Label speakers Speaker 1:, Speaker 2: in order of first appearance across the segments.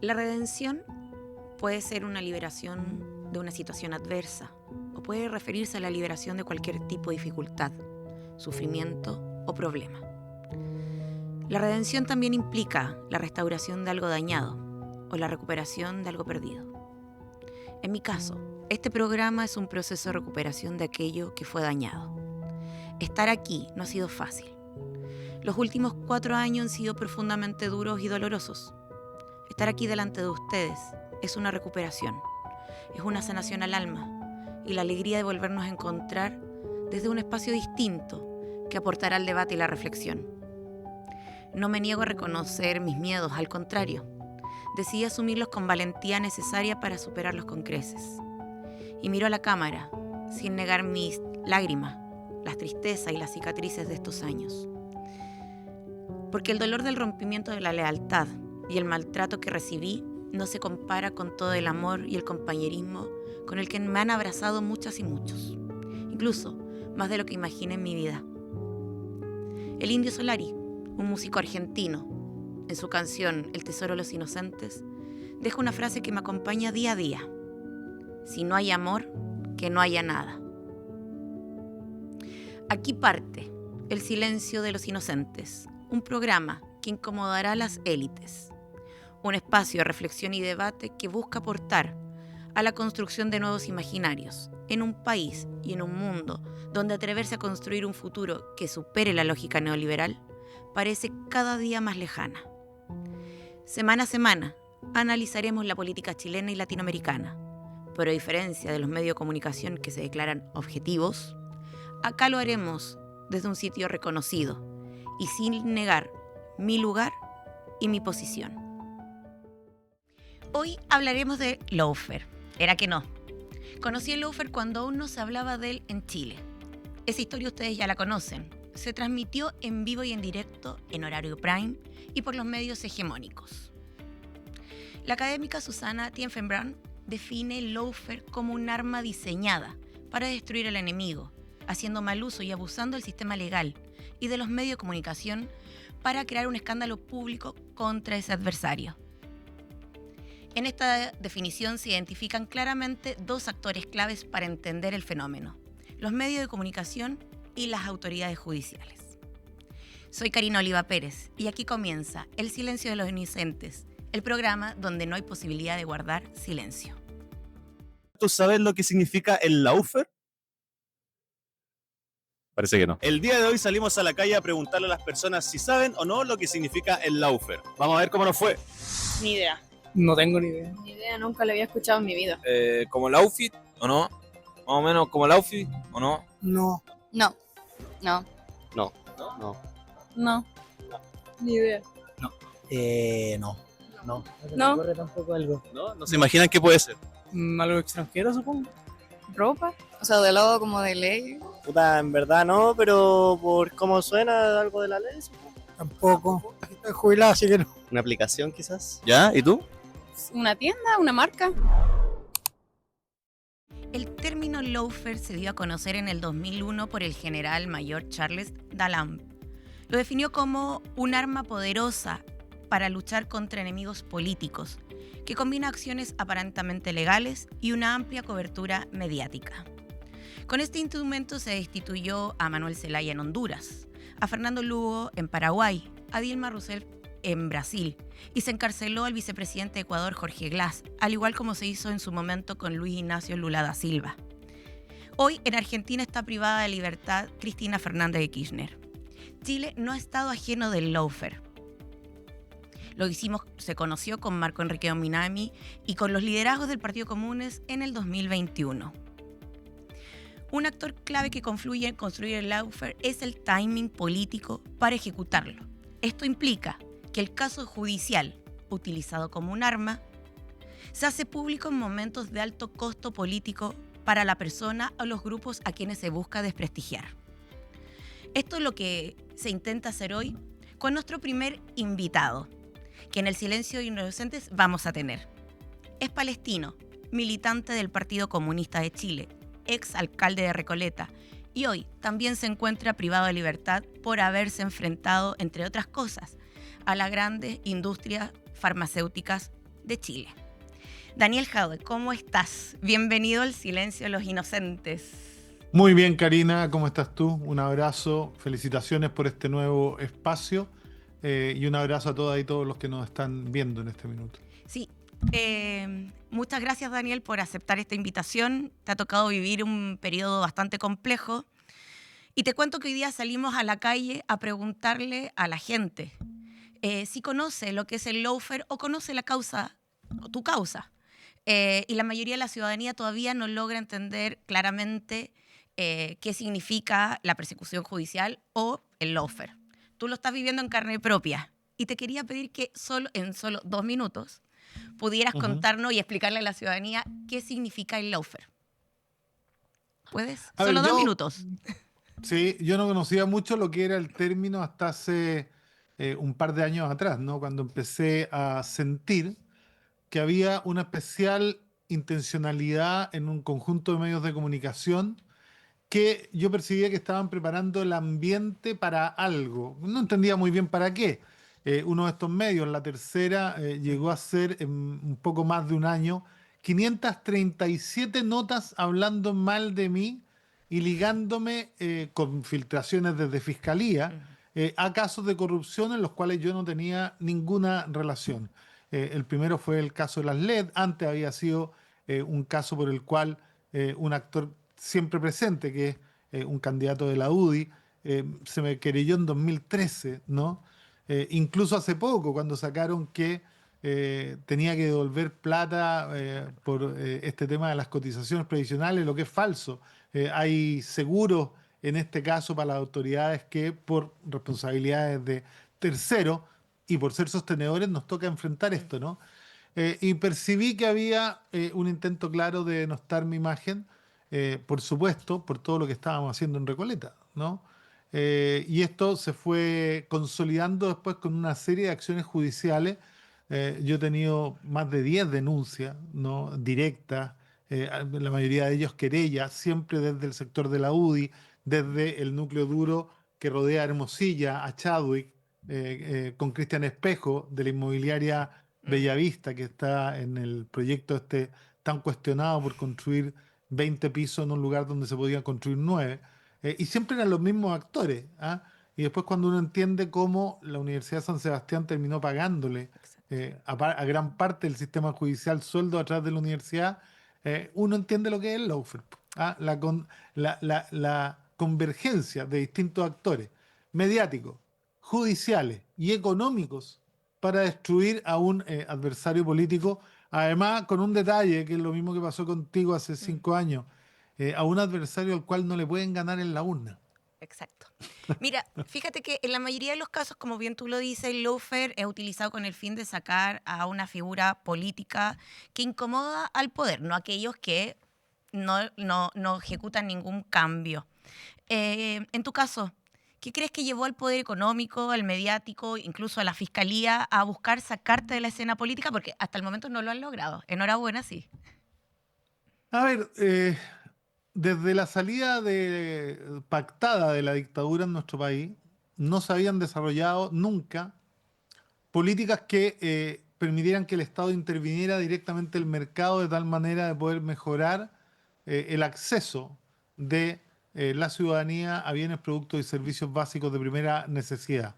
Speaker 1: La redención puede ser una liberación de una situación adversa o puede referirse a la liberación de cualquier tipo de dificultad, sufrimiento o problema. La redención también implica la restauración de algo dañado o la recuperación de algo perdido. En mi caso, este programa es un proceso de recuperación de aquello que fue dañado. Estar aquí no ha sido fácil. Los últimos 4 años han sido profundamente duros y dolorosos. Estar aquí delante de ustedes es una recuperación, es una sanación al alma y la alegría de volvernos a encontrar desde un espacio distinto que aportará al debate y la reflexión. No me niego a reconocer mis miedos, al contrario, decidí asumirlos con valentía necesaria para superarlos con creces. Y miro a la cámara, sin negar mis lágrimas, las tristezas y las cicatrices de estos años. Porque el dolor del rompimiento de la lealtad y el maltrato que recibí no se compara con todo el amor y el compañerismo con el que me han abrazado muchas y muchos, incluso más de lo que imaginé en mi vida. El Indio Solari, un músico argentino, en su canción El Tesoro de los Inocentes, deja una frase que me acompaña día a día: si no hay amor, que no haya nada. Aquí parte El Silencio de los Inocentes, un programa que incomodará a las élites, un espacio de reflexión y debate que busca aportar a la construcción de nuevos imaginarios en un país y en un mundo donde atreverse a construir un futuro que supere la lógica neoliberal parece cada día más lejana. Semana a semana analizaremos la política chilena y latinoamericana, pero a diferencia de los medios de comunicación que se declaran objetivos, acá lo haremos desde un sitio reconocido y sin negar mi lugar y mi posición. Hoy hablaremos de lawfare. ¿Era que no? Conocí el lawfare cuando aún no se hablaba de él en Chile. Esa historia ustedes ya la conocen. Se transmitió en vivo y en directo en horario prime y por los medios hegemónicos. La académica Susana Tienfenbrand define el lawfare como un arma diseñada para destruir al enemigo, haciendo mal uso y abusando del sistema legal y de los medios de comunicación para crear un escándalo público contra ese adversario. En esta definición se identifican claramente 2 actores claves para entender el fenómeno: los medios de comunicación y las autoridades judiciales. Soy Karina Oliva Pérez y aquí comienza El Silencio de los Inocentes, el programa donde no hay posibilidad de guardar silencio.
Speaker 2: ¿Tú sabes lo que significa el lawfare? Parece que no. El día de hoy salimos a la calle a preguntarle a las personas si saben o no lo que significa el lawfare. Vamos a ver cómo nos fue.
Speaker 3: Ni idea.
Speaker 4: No tengo ni idea.
Speaker 3: Ni idea, nunca lo había escuchado en mi vida.
Speaker 5: ¿Como el outfit o no? Más o menos como el outfit o no.
Speaker 4: No.
Speaker 3: No. No.
Speaker 5: No.
Speaker 3: No. Ni idea.
Speaker 4: No. No.
Speaker 3: No.
Speaker 4: Me ocurre tampoco algo.
Speaker 2: ¿No se imaginan qué puede ser?
Speaker 4: Algo extranjero, supongo.
Speaker 3: ¿Ropa? O sea, de lado como de ley.
Speaker 6: Puta, en verdad no, pero por cómo suena algo de la ley.
Speaker 4: Tampoco. Estoy jubilado, así que no.
Speaker 6: Una aplicación quizás.
Speaker 2: ¿Ya? ¿Y tú?
Speaker 3: ¿Una tienda? ¿Una marca?
Speaker 1: El término lawfare se dio a conocer en el 2001 por el general mayor Charles Dallam. Lo definió como un arma poderosa para luchar contra enemigos políticos, que combina acciones aparentemente legales y una amplia cobertura mediática. Con este instrumento se destituyó a Manuel Zelaya en Honduras, a Fernando Lugo en Paraguay, a Dilma Rousseff en Brasil y se encarceló al vicepresidente de Ecuador, Jorge Glass, al igual como se hizo en su momento con Luis Ignacio Lula da Silva. Hoy en Argentina está privada de libertad Cristina Fernández de Kirchner. Chile no ha estado ajeno del lawfare. Se conoció con Marco Enrique Minami y con los liderazgos del Partido Comunes en el 2021. Un actor clave que confluye en construir el lawfare es el timing político para ejecutarlo. Esto implica que el caso judicial, utilizado como un arma, se hace público en momentos de alto costo político para la persona o los grupos a quienes se busca desprestigiar. Esto es lo que se intenta hacer hoy con nuestro primer invitado, que en el Silencio de Inocentes vamos a tener. Es palestino, militante del Partido Comunista de Chile, ex alcalde de Recoleta, y hoy también se encuentra privado de libertad por haberse enfrentado, entre otras cosas, a las grandes industrias farmacéuticas de Chile. Daniel Jadwe, ¿cómo estás? Bienvenido al Silencio de los Inocentes.
Speaker 7: Muy bien, Karina, ¿cómo estás tú? Un abrazo, felicitaciones por este nuevo espacio y un abrazo a todas y todos los que nos están viendo en este minuto.
Speaker 1: Sí, muchas gracias, Daniel, por aceptar esta invitación. Te ha tocado vivir un periodo bastante complejo y te cuento que hoy día salimos a la calle a preguntarle a la gente si conoce lo que es el lawfare o conoce la causa, o tu causa. Y la mayoría de la ciudadanía todavía no logra entender claramente qué significa la persecución judicial o el lawfare. Tú lo estás viviendo en carne propia y te quería pedir que en solo 2 minutos pudieras contarnos y explicarle a la ciudadanía qué significa el lawfare. ¿Puedes? Solo 2 minutos.
Speaker 7: Sí, yo no conocía mucho lo que era el término hasta hace un par de años atrás, ¿no? Cuando empecé a sentir que había una especial intencionalidad en un conjunto de medios de comunicación que yo percibía que estaban preparando el ambiente para algo. No entendía muy bien para qué. Uno de estos medios, La Tercera, llegó a ser en un poco más de un año 537 notas hablando mal de mí y ligándome con filtraciones desde Fiscalía a casos de corrupción en los cuales yo no tenía ninguna relación. El primero fue el caso de las LED. Antes había sido un caso por el cual un actor siempre presente, que es un candidato de la UDI, se me querelló en 2013, ¿no? Incluso hace poco, cuando sacaron que tenía que devolver plata por este tema de las cotizaciones previsionales, lo que es falso. Hay seguros en este caso para las autoridades que por responsabilidades de terceros y por ser sostenedores nos toca enfrentar esto, ¿no? Y percibí que había un intento claro de denostar mi imagen, por supuesto, por todo lo que estábamos haciendo en Recoleta, ¿no? Y esto se fue consolidando después con una serie de acciones judiciales. Yo he tenido más de 10 denuncias, ¿no? Directas, la mayoría de ellos querellas, siempre desde el sector de la UDI, desde el núcleo duro que rodea a Hermosilla, a Chadwick, con Cristian Espejo, de la inmobiliaria Bellavista, que está en el proyecto este tan cuestionado por construir 20 pisos en un lugar donde se podían construir 9. Y siempre eran los mismos actores, ¿ah? Y después cuando uno entiende cómo la Universidad de San Sebastián terminó pagándole a gran parte del sistema judicial sueldo a través de la universidad, uno entiende lo que es el lawfare, ¿ah? La convergencia de distintos actores mediáticos, judiciales y económicos para destruir a un adversario político, además con un detalle que es lo mismo que pasó contigo hace 5 años, a un adversario al cual no le pueden ganar en la urna.
Speaker 1: Exacto. Mira, fíjate que en la mayoría de los casos, como bien tú lo dices, el lawfare es utilizado con el fin de sacar a una figura política que incomoda al poder, no a aquellos que no ejecutan ningún cambio. En tu caso, ¿qué crees que llevó al poder económico, al mediático, incluso a la fiscalía a buscar sacarte de la escena política? Porque hasta el momento no lo han logrado. Enhorabuena, sí.
Speaker 7: A ver, desde la salida pactada de la dictadura en nuestro país, no se habían desarrollado nunca políticas que permitieran que el Estado interviniera directamente en el mercado de tal manera de poder mejorar el acceso de la ciudadanía a bienes, productos y servicios básicos de primera necesidad.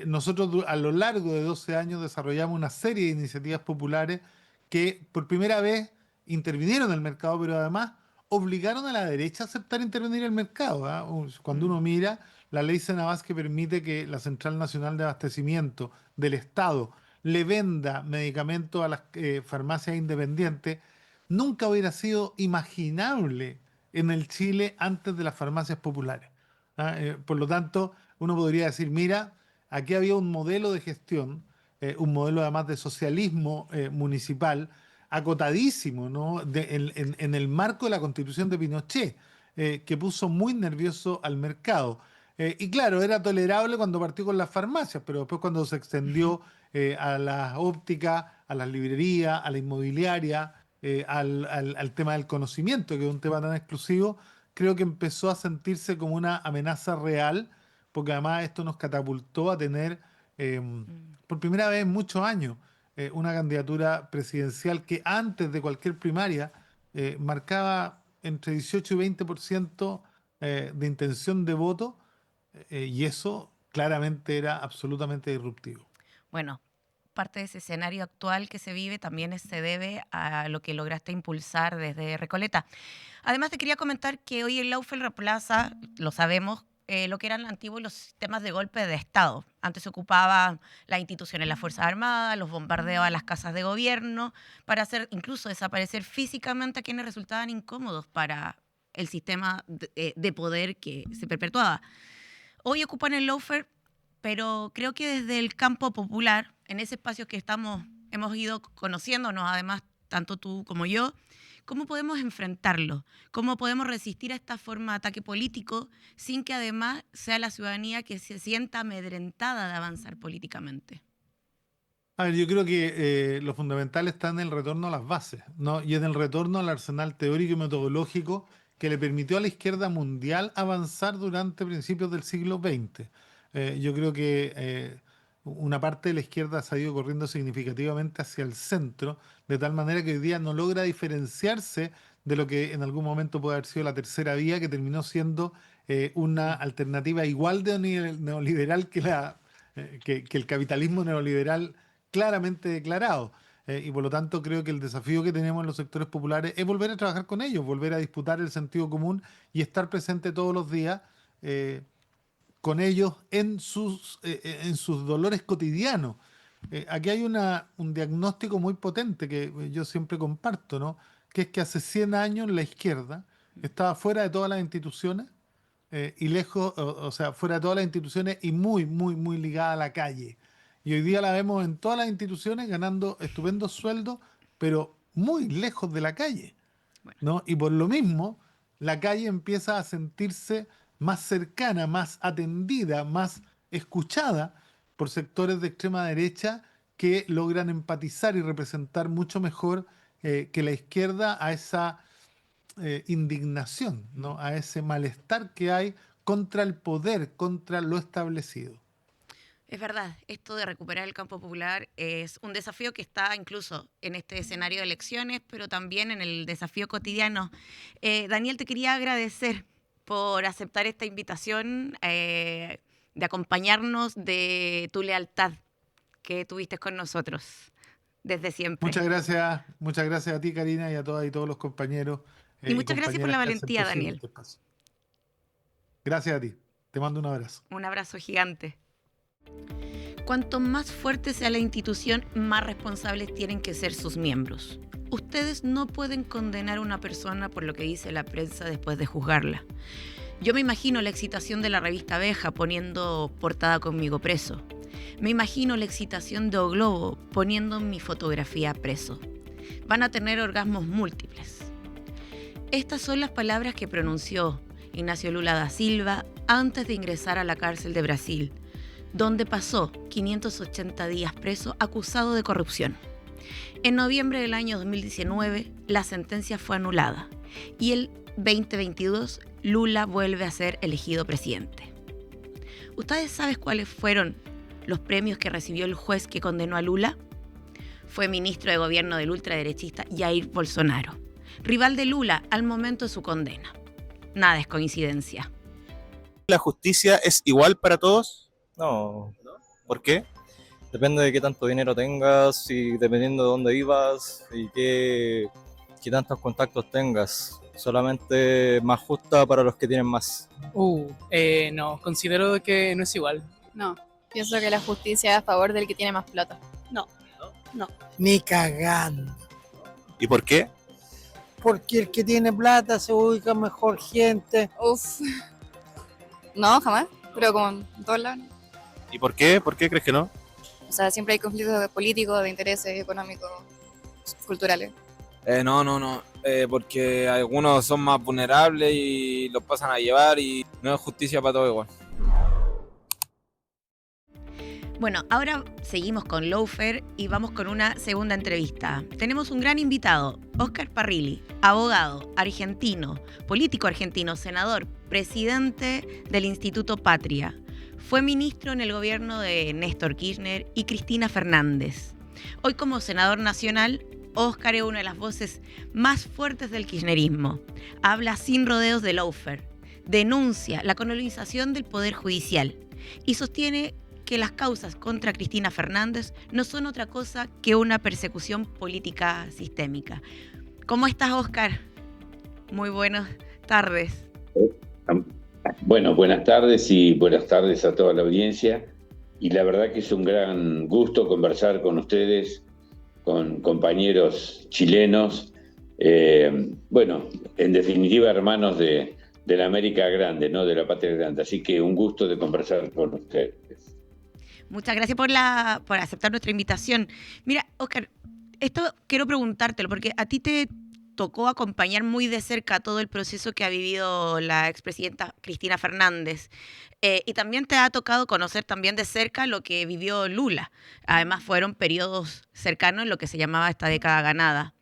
Speaker 7: Nosotros a lo largo de 12 años desarrollamos una serie de iniciativas populares que por primera vez intervinieron en el mercado, pero además obligaron a la derecha a aceptar intervenir en el mercado, ¿ah? Cuando uno mira la ley Senabás que permite que la Central Nacional de Abastecimiento del Estado le venda medicamentos a las farmacias independientes, nunca hubiera sido imaginable en el Chile antes de las farmacias populares, ¿ah? Por lo tanto, uno podría decir, mira, aquí había un modelo de gestión, un modelo además de socialismo municipal, acotadísimo, ¿no? En el marco de la Constitución de Pinochet, que puso muy nervioso al mercado. Y claro, era tolerable cuando partió con las farmacias, pero después cuando se extendió a las ópticas, a las librerías, a la inmobiliaria, al tema del conocimiento, que es un tema tan exclusivo, creo que empezó a sentirse como una amenaza real, porque además esto nos catapultó a tener, por primera vez en muchos años, una candidatura presidencial que antes de cualquier primaria marcaba entre 18 y 20% de intención de voto, y eso claramente era absolutamente disruptivo.
Speaker 1: Bueno, parte de ese escenario actual que se vive también se debe a lo que lograste impulsar desde Recoleta. Además, te quería comentar que hoy el Laufer reemplaza, lo sabemos, lo que eran antiguos los sistemas de golpe de Estado. Antes se ocupaban las instituciones, las Fuerzas Armadas, los bombardeos a las casas de gobierno, para hacer incluso desaparecer físicamente a quienes resultaban incómodos para el sistema de poder que se perpetuaba. Hoy ocupan el Laufer, pero creo que desde el campo popular, en ese espacio que hemos ido conociéndonos, además, tanto tú como yo, ¿cómo podemos enfrentarlo? ¿Cómo podemos resistir a esta forma de ataque político sin que además sea la ciudadanía que se sienta amedrentada de avanzar políticamente?
Speaker 7: A ver, yo creo que lo fundamental está en el retorno a las bases, ¿no? Y en el retorno al arsenal teórico y metodológico que le permitió a la izquierda mundial avanzar durante principios del siglo XX. Yo creo que una parte de la izquierda se ha ido corriendo significativamente hacia el centro, de tal manera que hoy día no logra diferenciarse de lo que en algún momento puede haber sido la tercera vía, que terminó siendo una alternativa igual de neoliberal que el capitalismo neoliberal claramente declarado. Y por lo tanto creo que el desafío que tenemos en los sectores populares es volver a trabajar con ellos, volver a disputar el sentido común y estar presente todos los días con ellos en sus dolores cotidianos. Aquí hay un diagnóstico muy potente que yo siempre comparto, ¿no? Que es que hace 100 años la izquierda estaba fuera de todas las instituciones y lejos, o sea, fuera de todas las instituciones y muy, muy, muy ligada a la calle. Y hoy día la vemos en todas las instituciones ganando estupendos sueldos, pero muy lejos de la calle, ¿no? Y por lo mismo, la calle empieza a sentirse más cercana, más atendida, más escuchada por sectores de extrema derecha que logran empatizar y representar mucho mejor que la izquierda a esa indignación, ¿no? A ese malestar que hay contra el poder, contra lo establecido.
Speaker 1: Es verdad, esto de recuperar el campo popular es un desafío que está incluso en este escenario de elecciones, pero también en el desafío cotidiano. Daniel, te quería agradecer por aceptar esta invitación, de acompañarnos, de tu lealtad que tuviste con nosotros desde siempre.
Speaker 7: Muchas gracias a ti, Karina, y a todas y todos los compañeros.
Speaker 1: Y muchas gracias por la valentía, Daniel.
Speaker 7: Gracias a ti. Te mando un abrazo.
Speaker 1: Un abrazo gigante. Cuanto más fuerte sea la institución, más responsables tienen que ser sus miembros. Ustedes no pueden condenar a una persona por lo que dice la prensa después de juzgarla. Yo me imagino la excitación de la revista Abeja poniendo portada conmigo preso. Me imagino la excitación de O Globo poniendo mi fotografía preso. Van a tener orgasmos múltiples. Estas son las palabras que pronunció Ignacio Lula da Silva antes de ingresar a la cárcel de Brasil, donde pasó 580 días preso acusado de corrupción. En noviembre del año 2019, la sentencia fue anulada y el 2022 Lula vuelve a ser elegido presidente. ¿Ustedes saben cuáles fueron los premios que recibió el juez que condenó a Lula? Fue ministro de gobierno del ultraderechista Jair Bolsonaro, rival de Lula al momento de su condena. Nada es coincidencia.
Speaker 2: ¿La justicia es igual para todos?
Speaker 6: No,
Speaker 2: ¿Por qué?
Speaker 6: depende de qué tanto dinero tengas y dependiendo de dónde vivas y qué tantos contactos tengas. Solamente más justa para los que tienen más.
Speaker 4: No, considero que no es igual.
Speaker 3: No, pienso que la justicia es a favor del que tiene más plata.
Speaker 4: Ni cagando.
Speaker 2: ¿Y por qué?
Speaker 4: Porque el que tiene plata se ubica mejor gente.
Speaker 3: Uf. No, jamás, pero como en todos lados.
Speaker 2: ¿Y por qué? ¿Por qué crees que no?
Speaker 3: O sea, siempre hay conflictos políticos, de intereses económicos, culturales.
Speaker 5: No, porque algunos son más vulnerables y los pasan a llevar y no es justicia para todos igual.
Speaker 1: Bueno, ahora seguimos con Laufer y vamos con una segunda entrevista. Tenemos un gran invitado, Óscar Parrilli, abogado, argentino, político argentino, senador, presidente del Instituto Patria. Fue ministro en el gobierno de Néstor Kirchner y Cristina Fernández. Hoy como senador nacional, Óscar es una de las voces más fuertes del kirchnerismo. Habla sin rodeos de lawfare, denuncia la colonización del Poder Judicial y sostiene que las causas contra Cristina Fernández no son otra cosa que una persecución política sistémica. ¿Cómo estás, Óscar? Muy buenas tardes.
Speaker 8: Bueno, buenas tardes y buenas tardes a toda la audiencia. Y la verdad que es un gran gusto conversar con ustedes, con compañeros chilenos, bueno, en definitiva hermanos de la América Grande, ¿no? De la Patria Grande. Así que un gusto de conversar con ustedes.
Speaker 1: Muchas gracias por aceptar nuestra invitación. Mira, Óscar, esto quiero preguntártelo porque a ti te tocó acompañar muy de cerca todo el proceso que ha vivido la expresidenta Cristina Fernández. Y también te ha tocado conocer también de cerca lo que vivió Lula. Además, fueron periodos cercanos en lo que se llamaba esta década ganada.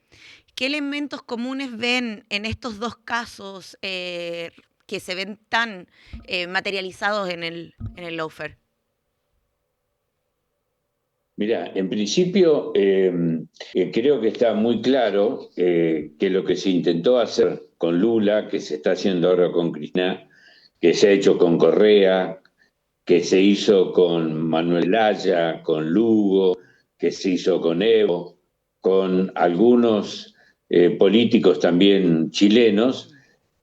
Speaker 1: ¿Qué elementos comunes ven en estos dos casos que se ven tan materializados en el lawfare?
Speaker 8: Mira, en principio creo que está muy claro que lo que se intentó hacer con Lula, que se está haciendo ahora con Cristina, que se ha hecho con Correa, que se hizo con Manuel Laya, con Lugo, que se hizo con Evo, con algunos políticos también chilenos,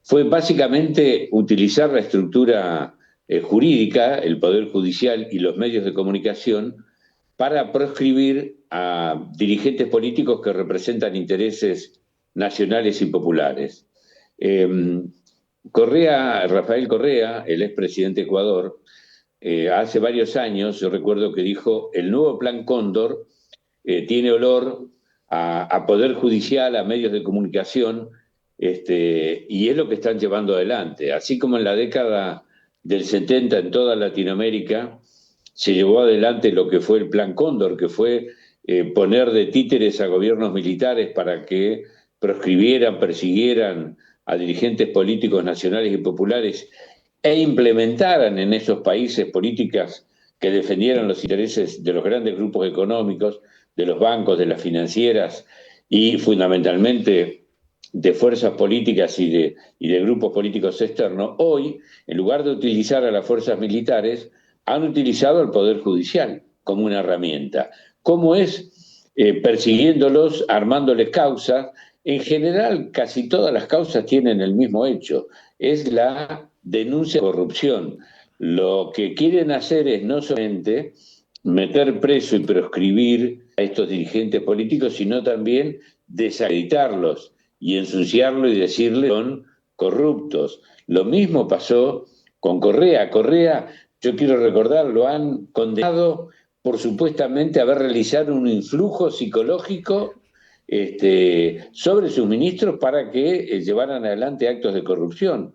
Speaker 8: fue básicamente utilizar la estructura jurídica, el Poder Judicial y los medios de comunicación para proscribir a dirigentes políticos que representan intereses nacionales y populares. Rafael Correa, el expresidente de Ecuador, hace varios años, yo recuerdo que dijo, el nuevo Plan Cóndor tiene olor a Poder Judicial, a medios de comunicación, y es lo que están llevando adelante. Así como en la década del 70 en toda Latinoamérica se llevó adelante lo que fue el Plan Cóndor, que fue poner de títeres a gobiernos militares para que proscribieran, persiguieran a dirigentes políticos nacionales y populares e implementaran en esos países políticas que defendieran los intereses de los grandes grupos económicos, de los bancos, de las financieras y fundamentalmente de fuerzas políticas y de grupos políticos externos. Hoy, en lugar de utilizar a las fuerzas militares, han utilizado el Poder Judicial como una herramienta. ¿Cómo es? Persiguiéndolos, armándoles causas. En general, casi todas las causas tienen el mismo hecho. Es la denuncia de corrupción. Lo que quieren hacer es no solamente meter preso y proscribir a estos dirigentes políticos, sino también desacreditarlos y ensuciarlos y decirles que son corruptos. Lo mismo pasó con Correa. Correa, yo quiero recordar, lo han condenado por supuestamente haber realizado un influjo psicológico sobre sus ministros para que llevaran adelante actos de corrupción.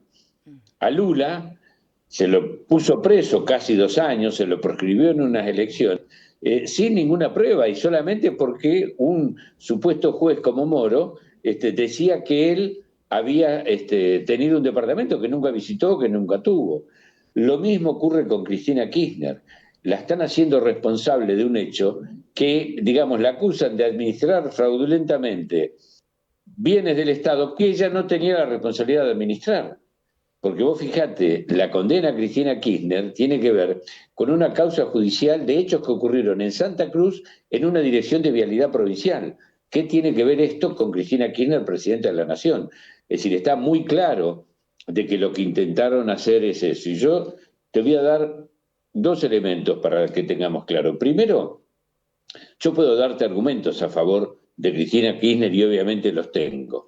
Speaker 8: A Lula se lo puso preso casi 2 años, se lo proscribió en unas elecciones, sin ninguna prueba y solamente porque un supuesto juez como Moro decía que él había tenido un departamento que nunca visitó, que nunca tuvo. Lo mismo ocurre con Cristina Kirchner. La están haciendo responsable de un hecho que, digamos, la acusan de administrar fraudulentamente bienes del Estado que ella no tenía la responsabilidad de administrar. Porque vos fijate, la condena a Cristina Kirchner tiene que ver con una causa judicial de hechos que ocurrieron en Santa Cruz en una dirección de vialidad provincial. ¿Qué tiene que ver esto con Cristina Kirchner, presidenta de la Nación? Es decir, está muy claro de que lo que intentaron hacer es eso. Y yo te voy a dar 2 elementos para que tengamos claro. Primero, yo puedo darte argumentos a favor de Cristina Kirchner y obviamente los tengo.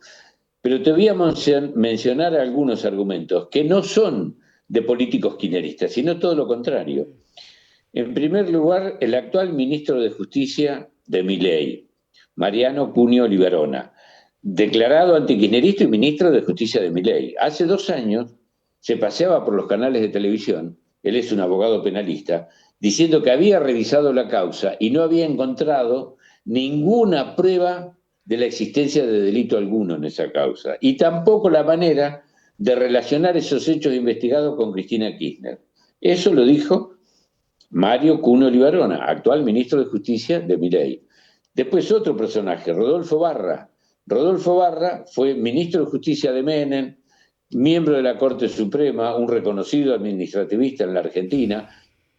Speaker 8: Pero te voy a mencionar algunos argumentos que no son de políticos kirchneristas, sino todo lo contrario. En primer lugar, el actual ministro de Justicia de Milei, Mariano Cunio Liberona, declarado antikirchnerista y ministro de Justicia de Milei. Hace 2 años se paseaba por los canales de televisión, él es un abogado penalista, diciendo que había revisado la causa y no había encontrado ninguna prueba de la existencia de delito alguno en esa causa, y tampoco la manera de relacionar esos hechos investigados con Cristina Kirchner. Eso lo dijo Mario Cunio Liberona, actual ministro de Justicia de Milei. Después otro personaje, Rodolfo Barra. Rodolfo Barra fue ministro de Justicia de Menem, miembro de la Corte Suprema, un reconocido administrativista en la Argentina,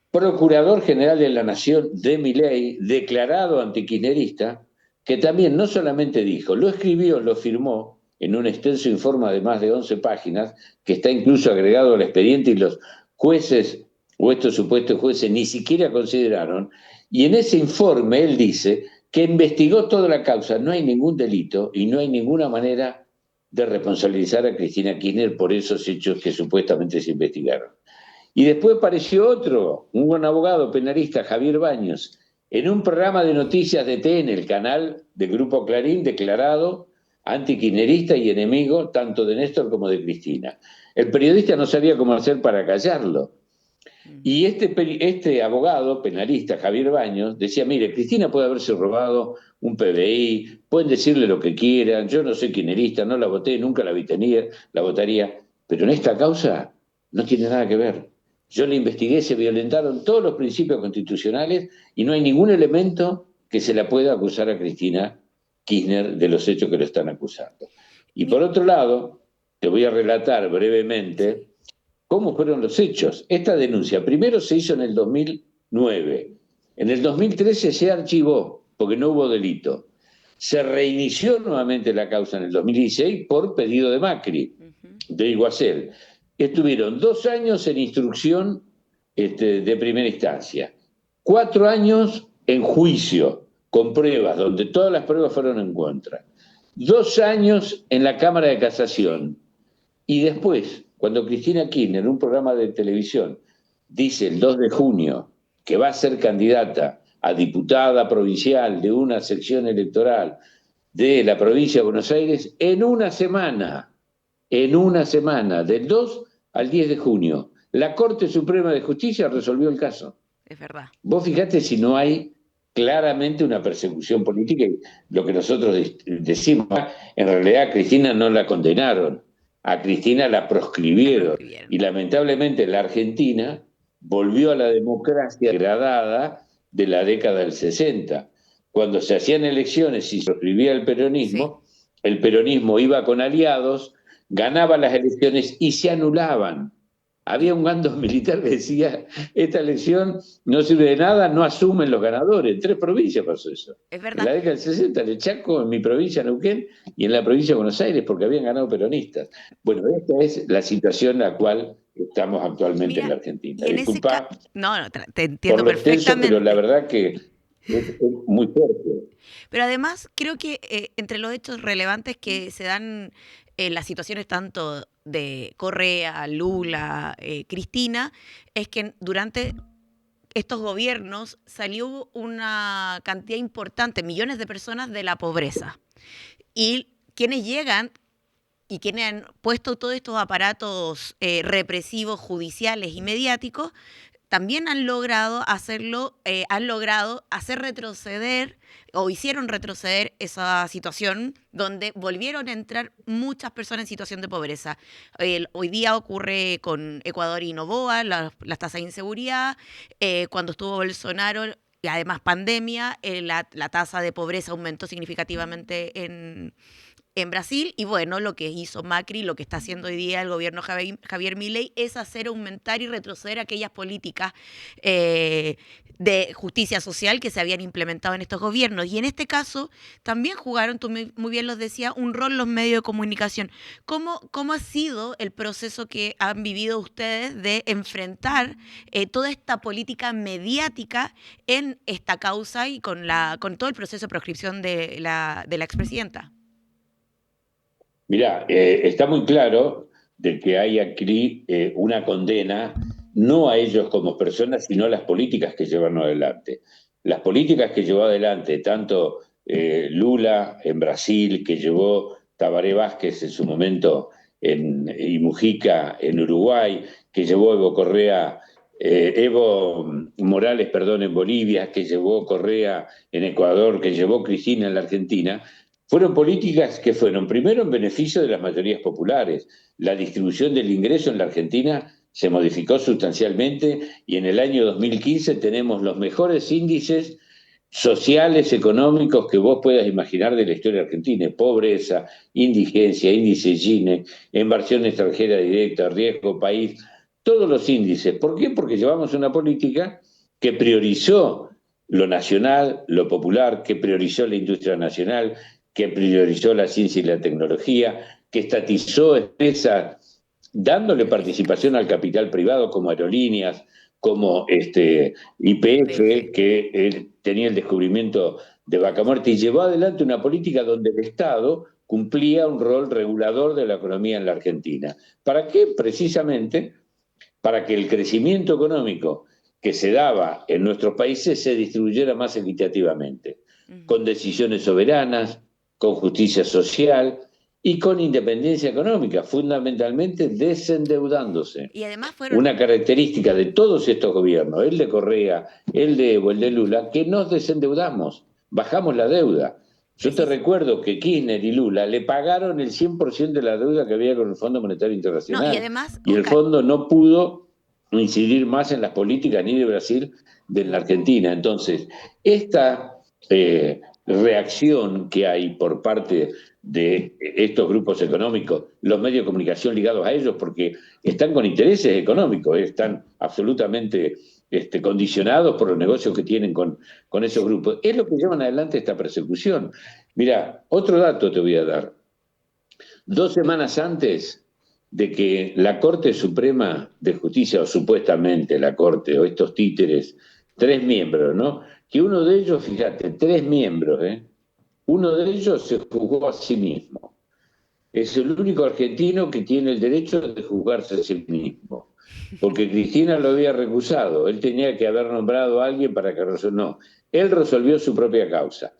Speaker 8: procurador general de la Nación de Milei, declarado antikirchnerista, que también no solamente dijo, lo escribió, lo firmó en un extenso informe de más de 11 páginas, que está incluso agregado al expediente y los jueces o estos supuestos jueces ni siquiera consideraron, y en ese informe él dice que investigó toda la causa, no hay ningún delito y no hay ninguna manera de responsabilizar a Cristina Kirchner por esos hechos que supuestamente se investigaron. Y después apareció otro, un buen abogado penalista, Javier Baños, en un programa de noticias de TN, el canal del Grupo Clarín, declarado antikirchnerista y enemigo tanto de Néstor como de Cristina. El periodista no sabía cómo hacer para callarlo. Y este abogado penalista, Javier Baños, decía, mire, Cristina puede haberse robado un PBI, pueden decirle lo que quieran, yo no soy kirchnerista, no la voté, nunca la votaría, pero en esta causa no tiene nada que ver. Yo le investigué, se violentaron todos los principios constitucionales y no hay ningún elemento que se la pueda acusar a Cristina Kirchner de los hechos que lo están acusando. Y por otro lado, te voy a relatar brevemente cómo fueron los hechos. Esta denuncia primero se hizo en el 2009. En el 2013 se archivó porque no hubo delito. Se reinició nuevamente la causa en el 2016 por pedido de Macri, de Iguacel. Estuvieron 2 años en instrucción de primera instancia, 4 años en juicio, con pruebas, donde todas las pruebas fueron en contra, 2 años en la Cámara de Casación, y después, cuando Cristina Kirchner, en un programa de televisión, dice el 2 de junio que va a ser candidata a diputada provincial de una sección electoral de la provincia de Buenos Aires, en una semana, del 2 al 10 de junio, la Corte Suprema de Justicia resolvió el caso.
Speaker 1: Es verdad.
Speaker 8: Vos fijate si no hay claramente una persecución política, y lo que nosotros decimos, en realidad a Cristina no la condenaron, a Cristina la proscribieron, y lamentablemente la Argentina volvió a la democracia degradada de la década del 60. Cuando se hacían elecciones y se proscribía el peronismo iba con aliados, ganaba las elecciones y se anulaban. Había un mando militar que decía, esta elección no sirve de nada, no asumen los ganadores. En 3 provincias pasó eso.
Speaker 1: Es verdad.
Speaker 8: En la década del 60, en el Chaco, en mi provincia, Neuquén, y en la provincia de Buenos Aires, porque habían ganado peronistas. Bueno, esta es la situación en la cual estamos actualmente en la Argentina. Disculpa
Speaker 1: te entiendo
Speaker 8: por lo extenso,
Speaker 1: perfectamente.
Speaker 8: pero la verdad que es muy fuerte.
Speaker 1: Pero además creo que entre los hechos relevantes que se dan en las situaciones tanto de Correa, Lula, Cristina, es que durante estos gobiernos salió una cantidad importante, millones de personas de la pobreza. Y quienes llegan y quienes han puesto todos estos aparatos represivos, judiciales y mediáticos, también han logrado hacer retroceder o hicieron retroceder esa situación donde volvieron a entrar muchas personas en situación de pobreza. Hoy día ocurre con Ecuador y Novoa, las tasas de inseguridad, cuando estuvo Bolsonaro y además pandemia, la tasa de pobreza aumentó significativamente en Brasil, y bueno, lo que hizo Macri, lo que está haciendo hoy día el gobierno Javier Milei es hacer aumentar y retroceder aquellas políticas de justicia social que se habían implementado en estos gobiernos. Y en este caso también jugaron, tú muy bien los decías, un rol los medios de comunicación. ¿Cómo ha sido el proceso que han vivido ustedes de enfrentar toda esta política mediática en esta causa y con todo el proceso de proscripción de la expresidenta?
Speaker 8: Mirá, está muy claro de que hay aquí una condena, no a ellos como personas, sino a las políticas que llevaron adelante. Las políticas que llevó adelante tanto Lula en Brasil, que llevó Tabaré Vázquez en su momento y Mujica en Uruguay, que llevó Evo Morales, en Bolivia, que llevó Correa en Ecuador, que llevó Cristina en la Argentina, fueron políticas que fueron primero en beneficio de las mayorías populares. La distribución del ingreso en la Argentina se modificó sustancialmente y en el año 2015 tenemos los mejores índices sociales, económicos que vos puedas imaginar de la historia argentina: pobreza, indigencia, índice Gini, inversión extranjera directa, riesgo país, todos los índices. ¿Por qué? Porque llevamos una política que priorizó lo nacional, lo popular, que priorizó la industria nacional, que priorizó la ciencia y la tecnología, que estatizó empresas, dándole participación al capital privado como aerolíneas, como YPF, que tenía el descubrimiento de Vaca Muerta, y llevó adelante una política donde el Estado cumplía un rol regulador de la economía en la Argentina. ¿Para qué? Precisamente para que el crecimiento económico que se daba en nuestros países se distribuyera más equitativamente, con decisiones soberanas, con justicia social y con independencia económica, fundamentalmente desendeudándose.
Speaker 1: Y además fueron...
Speaker 8: Una característica de todos estos gobiernos, el de Correa, el de Evo, el de Lula, que nos desendeudamos, bajamos la deuda. Yo te recuerdo que Kirchner y Lula le pagaron el 100% de la deuda que había con el Fondo Monetario Internacional.
Speaker 1: No, y además,
Speaker 8: y el fondo no pudo incidir más en las políticas ni de Brasil ni de la Argentina. Entonces, esta reacción que hay por parte de estos grupos económicos, los medios de comunicación ligados a ellos, porque están con intereses económicos, están absolutamente condicionados por los negocios que tienen con esos grupos, es lo que llevan adelante esta persecución. Mira, otro dato te voy a dar. 2 semanas antes de que la Corte Suprema de Justicia, o supuestamente la Corte, o estos títeres, 3 miembros, ¿no? Que uno de ellos, fíjate, 3 miembros, uno de ellos se juzgó a sí mismo. Es el único argentino que tiene el derecho de juzgarse a sí mismo, porque Cristina lo había recusado. Él tenía que haber nombrado a alguien para que resuelva. No, él resolvió su propia causa.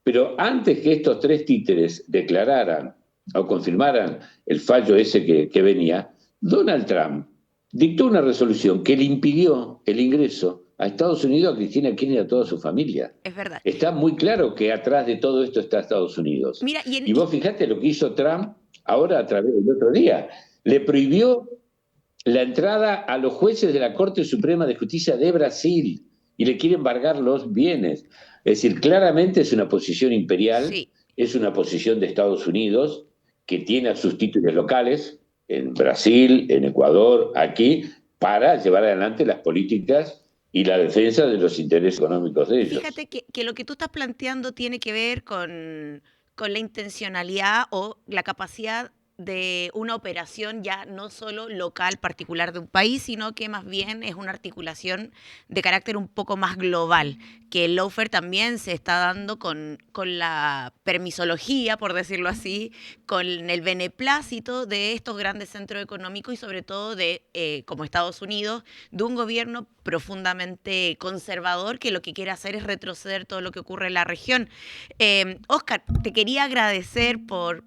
Speaker 8: Pero antes que estos 3 títeres declararan o confirmaran el fallo ese que venía, Donald Trump dictó una resolución que le impidió el ingreso a Estados Unidos a Cristina Kirchner y a toda su familia.
Speaker 1: Es verdad.
Speaker 8: Está muy claro que atrás de todo esto está Estados Unidos.
Speaker 1: Mira,
Speaker 8: y vos fijate lo que hizo Trump ahora a través del otro día. Le prohibió la entrada a los jueces de la Corte Suprema de Justicia de Brasil y le quiere embargar los bienes. Es decir, claramente es una posición imperial,
Speaker 1: sí,
Speaker 8: es una posición de Estados Unidos que tiene a sus títulos locales en Brasil, en Ecuador, aquí, para llevar adelante las políticas y la defensa de los intereses económicos de ellos.
Speaker 1: Fíjate que lo que tú estás planteando tiene que ver con la intencionalidad o la capacidad de una operación ya no solo local, particular de un país, sino que más bien es una articulación de carácter un poco más global, que el lawfare también se está dando con la permisología, por decirlo así, con el beneplácito de estos grandes centros económicos y sobre todo de, como Estados Unidos, de un gobierno profundamente conservador que lo que quiere hacer es retroceder todo lo que ocurre en la región. Óscar, te quería agradecer por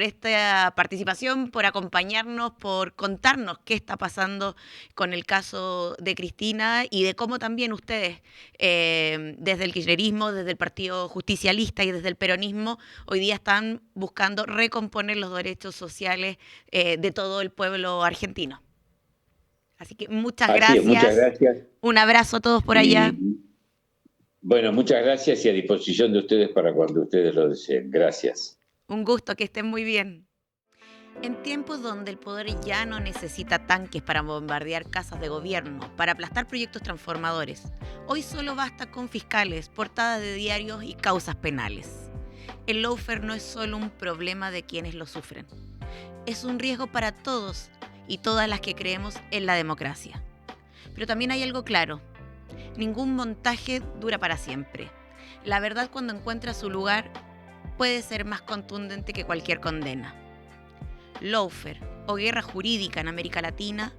Speaker 1: esta participación, por acompañarnos, por contarnos qué está pasando con el caso de Cristina y de cómo también ustedes, desde el kirchnerismo, desde el Partido Justicialista y desde el peronismo, hoy día están buscando recomponer los derechos sociales de todo el pueblo argentino. Así que muchas gracias.
Speaker 8: Muchas gracias.
Speaker 1: Un abrazo a todos por allá.
Speaker 8: Bueno, muchas gracias y a disposición de ustedes para cuando ustedes lo deseen. Gracias.
Speaker 1: Un gusto, que estén muy bien. En tiempos donde el poder ya no necesita tanques para bombardear casas de gobierno, para aplastar proyectos transformadores, hoy solo basta con fiscales, portadas de diarios y causas penales. El lawfare no es solo un problema de quienes lo sufren, es un riesgo para todos y todas las que creemos en la democracia. Pero también hay algo claro, ningún montaje dura para siempre. La verdad, cuando encuentra su lugar, puede ser más contundente que cualquier condena. Lawfare o Guerra Jurídica en América Latina,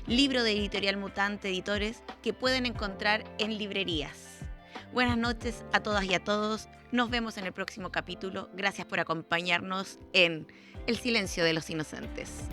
Speaker 1: libro de Editorial Mutante Editores que pueden encontrar en librerías. Buenas noches a todas y a todos. Nos vemos en el próximo capítulo. Gracias por acompañarnos en El Silencio de los Inocentes.